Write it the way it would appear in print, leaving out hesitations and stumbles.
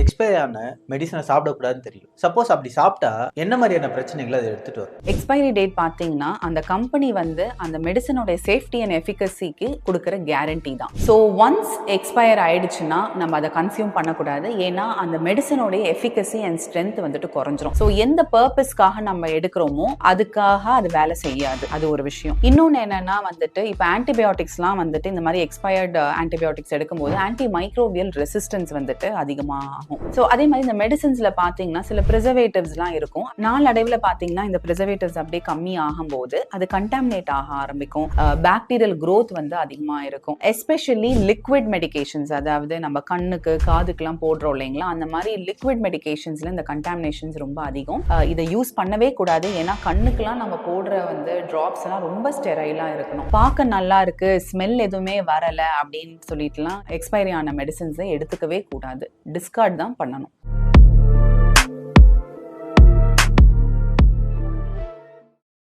Expire ஆன மெடிசனை சாப்பிடக்கூடாதுன்னு தெரியும். சப்போஸ் அப்படி சாப்பிட்டா என்ன மாதிரியான பிரச்சனைகளை அதை எடுத்துட்டு வரும்? எக்ஸ்பைரி டேட் பார்த்தீங்கன்னா அந்த கம்பெனி வந்து அந்த மெடிசனோட சேஃப்டி அண்ட் எஃபிகசிக்கு கொடுக்குற கேரண்டி தான். ஸோ ஒன்ஸ் எக்ஸ்பயர் ஆயிடுச்சுன்னா நம்ம அதை கன்சியூம் பண்ணக்கூடாது. ஏன்னா அந்த மெடிசனோட எஃபிகசி அண்ட் ஸ்ட்ரென்த் வந்துட்டு குறைஞ்சிரும். ஸோ எந்த பர்பஸ்க்காக நம்ம எடுக்கிறோமோ அதுக்காக அது வேலை செய்யாது. அது ஒரு விஷயம். இன்னொன்று என்னன்னா வந்துட்டு இப்போ ஆன்டிபயோட்டிக்ஸ்லாம் வந்துட்டு இந்த மாதிரி எக்ஸ்பயர்டு ஆன்டிபயோட்டிக்ஸ் எடுக்கும்போது ஆன்டி மைக்ரோபியல் ரெசிஸ்டன்ஸ் வந்துட்டு அதிகமாக ஆகும். ஸோ அதே மாதிரி இந்த மெடிசன்ஸ்ல பார்த்தீங்கன்னா சில ப்ரிசர்வேட்டிவ்ஸ்லாம் இருக்கும். நாளடைவில் பார்த்தீங்கன்னா இந்த ப்ரிசர்வேட்டிவ்ஸ் அப்படியே கம்மி ஆகும்போது அது கண்டாமினேட் ஆக ஆரம்பிக்கும். பாக்டீரியல் க்ரோத் வந்து அதிகமாக இருக்கும். எஸ்பெஷலி லிக்விட் மெடிகேஷன்ஸ், அதாவது நம்ம கண்ணுக்கு காதுக்கெல்லாம் போடுறோம் இல்லைங்களா, அந்த மாதிரி லிக்விட் மெடிகேஷன்ஸ்ல இந்த கண்டாமினேஷன்ஸ் ரொம்ப அதிகம். இதை யூஸ் பண்ணவே கூடாது. ஏன்னா கண்ணுக்கெல்லாம் நம்ம போடுற வந்து டிராப்ஸ் எல்லாம் ரொம்ப ஸ்டெரைலா இருக்கணும். பார்க்க நல்லா இருக்கு, ஸ்மெல் எதுவுமே வரல அப்படின்னு சொல்லிட்டுலாம் எக்ஸ்பைரி ஆன மெடிசன்ஸை எடுத்துக்கவே கூடாது. டிஸ்கார்ட் தான் பண்ணணும்.